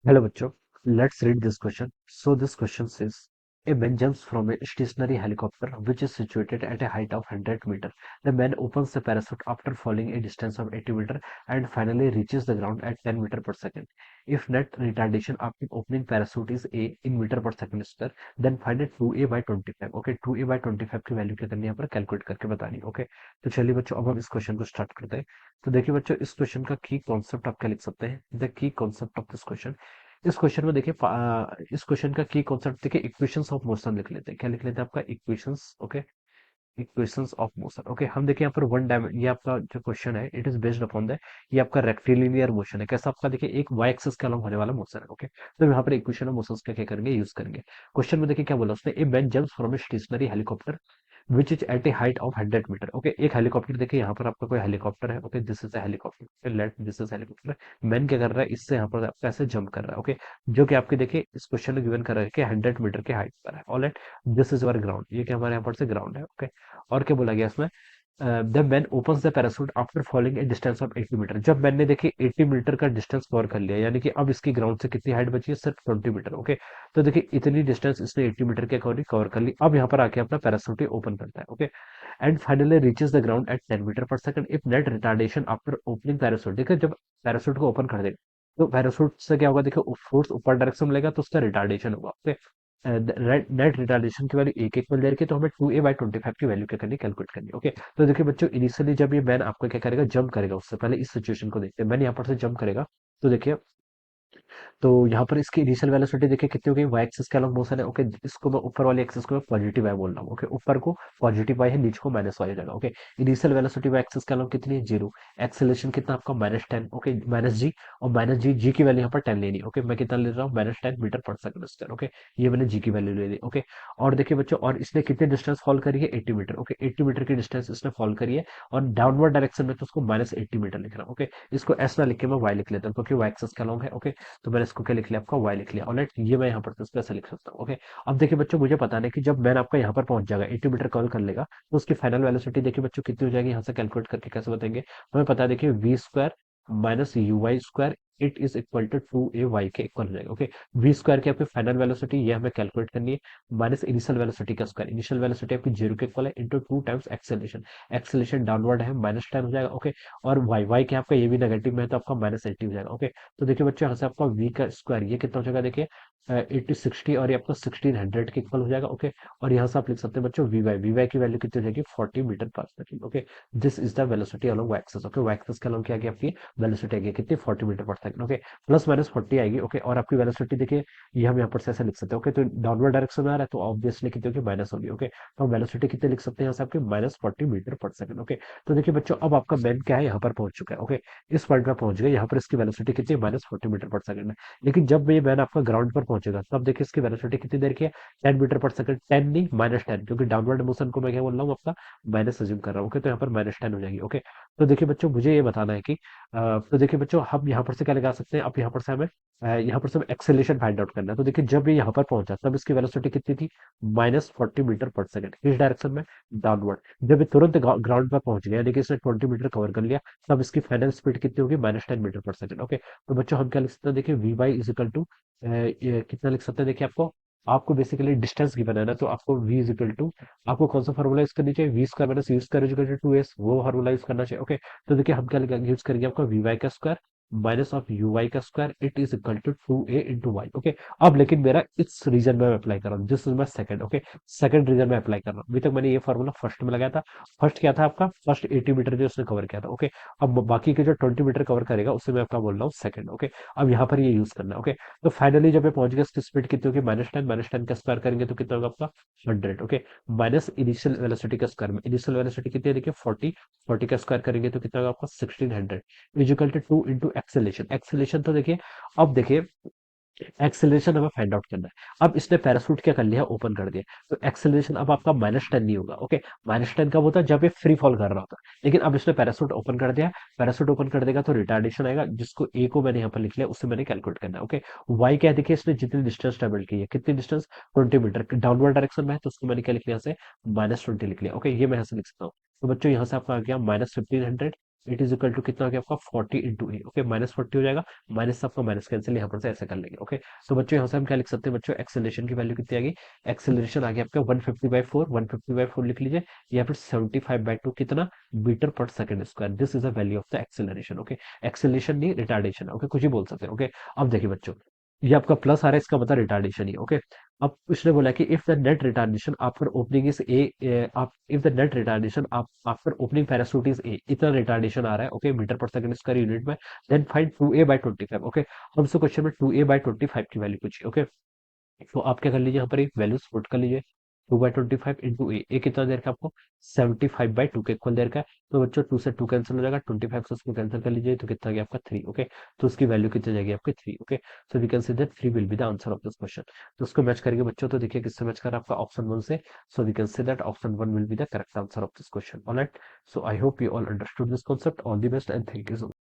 Hello, bachcho. Let's read this question. So this question says, a man jumps from a stationary helicopter which is situated at a height of 100 meter. The man opens the parachute after falling a distance of 80 meter and finally reaches the ground at 10 meter per second. If net retardation after opening parachute is a in meter per second square, then find it 2a by 25. Okay, 2a by 25 की value क्या करनी है यहाँ पर calculate करके बतानी है. Okay, तो चलिए बच्चों अब हम इस क्वेश्चन को स्टार्ट करते हैं. तो देखिए बच्चों, इस क्वेश्चन का की कॉन्सेप्ट आप क्या लिख सकते हैं. The key concept of this question, इस क्वेश्चन में देखिए इस क्वेश्चन का की कॉन्सेप्ट देखिए इक्वेशंस ऑफ मोशन लिख लेते हैं. क्या लिख लेते हैं आपका equations. Okay, equations of motion. Okay, हम देखिए यहाँ पर वन डायमेंशन, ये आपका जो क्वेश्चन है it is based upon the, ये आपका रेक्टिलिनियर मोशन है. कैसा आपका देखिए एक वाई एक्सिस के अलॉन्ग होने वाला मोशन है. ओके, तो यहाँ पर इक्वेशन ऑफ मोशंस का क्या करेंगे, यूज करेंगे. क्वेश्चन में देखिए क्या बोला उसने, a man jumps from a stationary helicopter which is at a height of 100 metre. Okay, एक हेलीकॉप्टर देखिए यहाँ पर आपका कोई हेलीकॉप्टर है. Okay, this is a helicopter, let this is helicopter. Man क्या कर रहा है, इससे यहाँ पर आपका ऐसे जंप कर रहा है. ओके, जो कि आपके देखिए इस क्वेश्चन में गिवन कर रहा है कि 100 मीटर के हाइट पर है. Alright, this is our ground, ये क्या हमारे यहाँ पर से ग्राउंड है. ओके, और क्या बोला गया इसमें, the man opens the parachute after falling a distance of 80 metre. जब मैंने देखिए 80 मीटर का डिस्टेंस कवर कर लिया, यानी कि अब इसकी ग्राउंड से कितनी हाइट बची है, सिर्फ 20 मीटर. ओके, तो देखिए इतनी डिस्टेंस इसने 80 मीटर के अकॉर्डिंग कवर कर ली. अब यहाँ पर आके अपना पैराशूट ओपन करता है. Okay, and finally reaches the ground at 10 metre per second. If net retardation after opening parachute, देखिए जब पैराशूट को ओपन कर देगा तो पैराशूट से क्या होगा, देखिए फोर्स ऊपर डायरेक्शन में लेगा तो उसका रिटार्डेशन होगा. ओके, नेट रिटार्डेशन की वैल्यू एक एक मिल जाएगी, तो हमें 2a/25 की वैल्यू क्या करनी, कैलकुलेट करनी. ओके, तो देखिए बच्चों, इनिशियली जब ये मैन आपको क्या करेगा, जंप करेगा, उससे पहले इस सिचुएशन को देखते हैं. मैन यहाँ पर से जंप करेगा, तो देखिए, तो यहाँ पर इसकी इनिशियल वेलोसिटी देखिए कितनी हो गई, वाई एक्सिस के अलॉन्ग मोशन है. ओके, इसको मैं ऊपर वाली एक्सिस को मैं पॉजिटिव वाई बोल रहा हूँ. ओके, ऊपर को पॉजिटिव वाई है, नीचे को माइनस वाई हो जाएगा. Okay, initial velocity Y axis के अलॉन्ग कितनी है, 0. एक्सेलेरेशन कितना आपका, -10. ओके, -g, और -g की वैल्यू यहाँ पर 10 लेनी है. ओके, मैं कितना ले रहा हूँ, -10 metre per second square. Okay, ये मैंने जी की वैल्यू ले ली. ओके, और देखिए बच्चों, और इसने कितने डिस्टेंस फॉल करी है, 80 मीटर. ओके, 80 मीटर की डिस्टेंस इसने फॉल करी है, और डाउनवर्ड डायरेक्शन में तो उसको -80 मीटर लिख रहा हूँ. ओके, इसको एस ना लिख के मैं वाई लिख लेता हूँ, क्योंकि वाई एक्सिस के अलॉन्ग है. ओके, तो मैंने इसको क्या लिख लिया, आपका वाई लिख लिया. ऑलराइट, ये मैं यहाँ पर तो इसको ऐसे लिख सकता हूँ. ओके, अब देखिए बच्चों, मुझे पता नहीं कि जब मैन आपका यहाँ पर पहुंच जाएगा, 80 मीटर कॉल कर लेगा, तो उसकी फाइनल वेलोसिटी देखिए बच्चों कितनी हो जाएगी, यहाँ से कैलकुलेट करके कैसे बताएंगे. हमें पता है देखिए V square minus U Y square, it is equal to 2a y के इक्वल हो जाएगा. ओके, वी स्क्वायर की आपकी फाइनल वेलोसिटी ये हमें कैलकुलेट करनी है, माइनस इनिशियल वेलोसिटी का स्क्वायर. इनिशियल वेलोसिटी आपकी 0 के इक्वल है, into 2 times acceleration. Acceleration downward है, -10 हो जाएगा. ओके, और वाई के आपका ये भी नेगेटिव में है, तो आपका -80 हो जाएगा. ओके, तो देखिए बच्चों, यहाँ से आपका v का स्क्वायर ये कितना हो जाएगा, देखिए 80 60, और ये आपका 1600 के इक्वल हो जाएगा. ओके, और यहाँ से आप लिख सकते हैं बच्चों वी वाई की वैल्यू कितनी हो जाएगी, 40 metre per second. Okay, this is the velocity along Y axis. Okay, Y axis के अलोंग क्या आएगी आपकी वेलोसिटी आएगी कितनी, 40 metre per second. Okay, plus minus 40 आएगी. ओके, और आपकी वेलोसिटी देखिए ये हम यहाँ पर से ऐसे लिख सकते हैं. ओके, तो डाउनवर्ड डायरेक्शन में आ रहा है, तो ऑब्वियसली कितनी होगी, माइनस होगी. ओके, तो हम वेलोसिटी कितने लिख सकते हैं यहाँ से आपके, -40 मीटर पर सेकंड. ओके, तो देखिए बच्चों, अब आपका मैन क्या है, यहाँ पर पहुंच चुका है. ओके, इस पॉइंट पर पहुंच गए, यहाँ पर इसकी वेलोसिटी कितनी, -40 मीटर पर सेकंड है. लेकिन जब ये मैन आपका ग्राउंड पर पहुंचेगा, तब देखिए इसकी वेलोसिटी कितनी देर की है, 10 मीटर पर सेकंड. 10 नहीं, -10, क्योंकि डाउनवर्ड मोशन को मैं क्या बोल रहा हूँ आपका माइनस अज्यूम कर रहा हूँ. ओके, तो यहाँ पर -10 हो जाएगी. ओके, तो देखिए बच्चों, मुझे ये बताना है कि तो देखिए बच्चों, हम यहाँ पर से क्या लगा सकते हैं, अब यहाँ पर से हमें यहाँ पर से एक्सेलेरेशन फाइंड आउट करना है. तो देखिए जब ये यहाँ पर पहुंचा, तब इसकी वेलोसिटी कितनी थी, -40 मीटर पर सेकंड. किस डायरेक्शन में, डाउनवर्ड. जब ये तुरंत ग्राउंड पर पहुंच गया, यानी कि इसने 20 मीटर कवर कर लिया, तब इसकी फाइनल स्पीड कितनी होगी, -10 मीटर पर सेकंड. ओके, तो बच्चों हम क्या लिख सकते हैं, देखिए V Y is equal to कितना लिख सकते हैं, देखिए आपको आपको बेसिकली डिस्टेंस गिवन है ना, तो आपको v इज इक्वल टू, आपको कौन सा फॉर्मूला यूज करनी चाहिए, V square minus U square is equal to 2s, वो फॉर्मूला यूज करना चाहिए. ओके, तो देखिए हम क्या यूज करेंगे, आपका वी वाई का square minus of U Y का square, it is equal to 2a into Y. Okay, अब लेकिन मेरा इस रीजन में अप्लाई कर रहा हूँ, this is my second. Okay, second region में अप्लाई कर रहा हूँ. अभी तक मैंने ये फॉर्मूला फर्स्ट में लगाया था. फर्स्ट क्या था आपका, फर्स्ट 80 मीटर जो उसने कवर किया था. ओके, अब बाकी के जो 20 मीटर कवर करेगा, उससे मैं आपका बोल रहा हूँ सेकंड. ओके, अब यहाँ पर ये यूज करना है. ओके, तो फाइनली जब मैं पहुंच गया, इसकी स्पीड कितनी होगी, -10 का स्क्वायर करेंगे तो कितना होगा आपका 100. ओके, माइनस इनिशियल वेलोसिटी का स्क्वायर में, इनिशियल वेलोसिटी कितनी है देखिए 40, 40 का स्क्वायर करेंगे तो कितना होगा आपका 1600 is equal to 2 into acceleration. Acceleration तो देखिए, अब देखिए एक्सेलरेशन हमें फाइंड आउट करना है. अब इसने पैरासूट क्या कर लिया, ओपन कर दिया, तो एक्सेलरेशन अब आपका -10 नहीं होगा. ओके, -10 कब होता है, जब ये फ्री फॉल कर रहा होता है. लेकिन अब इसने पैरासूट ओपन कर दिया, पैरासूट ओपन कर देगा तो रिटार्डेशन आएगा, जिसको ए को मैंने यहाँ पर लिख लिया, उससे मैंने कैलकुलेट करना है. ओके, वाई क्या है, देखिए इसने जितनी डिस्टेंस ट्रेवल की है, कितनी डिस्टेंस, 20 मीटर डाउनवर्ड डायरेक्शन में है, तो उसको मैंने क्या लिख लिया, से -20 लिख लिया. ओके, ये मैं यहाँ से लिख सकता हूँ. तो बच्चों यहाँ से आपका आ गया -1500 इट इज इक्वल टू कितना हो गया आपका 40 × a। ओके, -40 हो जाएगा, माइनस आपका माइनस कैंसिल यहाँ पर से ऐसे कर लेंगे। ओके, तो बच्चों यहाँ से हम क्या लिख सकते हैं बच्चों, एक्सेलरेशन की वैल्यू कितनी आ गई, एक्सेलरेशन आ गया आपका 150/4, 150/4 लिख लीजिए, या फिर 75/2 कितना metre per second square. This is the value of the acceleration. Okay, acceleration नहीं रिटार्डेशन, ओके कुछ ही बोल सकते हैं। ओके, अब देखिए बच्चों, ये आपका प्लस आ रहा है, इसका मतलब रिटार्डेशन ही। ओके, अब उसने बोला कि if the net retardation after opening is A, आप if the net retardation after opening parachute is A, इतना रिटार्डेशन आ रहा है। Okay, metre per second square unit में, देन फाइंड 2a/25। ओके, हमसे क्वेश्चन में 2a/25 की वैल्यू पूछी। ओके, तो आप क्या कर लीजिए, यहाँ पर एक वैल्यूज पुट कर लीजिए, 2/25 इंटू ए कितना देर का आपको, 75/2 के इक्वल देर का है। तो बच्चों 2 से 2 कैंसिल हो जाएगा, 25 से उसको कैंसिल कर लीजिए, तो कितना गया आपका 3। ओके, तो उसकी वैल्यू कितनी जाएगी आपकी 3। Okay, so we can see that 3 will be the answer of this question. तो उसको मैच करेंगे बच्चों, तो देखिए किससे मैच कर रहा है आपका ऑप्शन 1 से। So we can see that option 1 will be the correct answer of this question. Alright, so I hope you all understood this concept. All the best and thank you so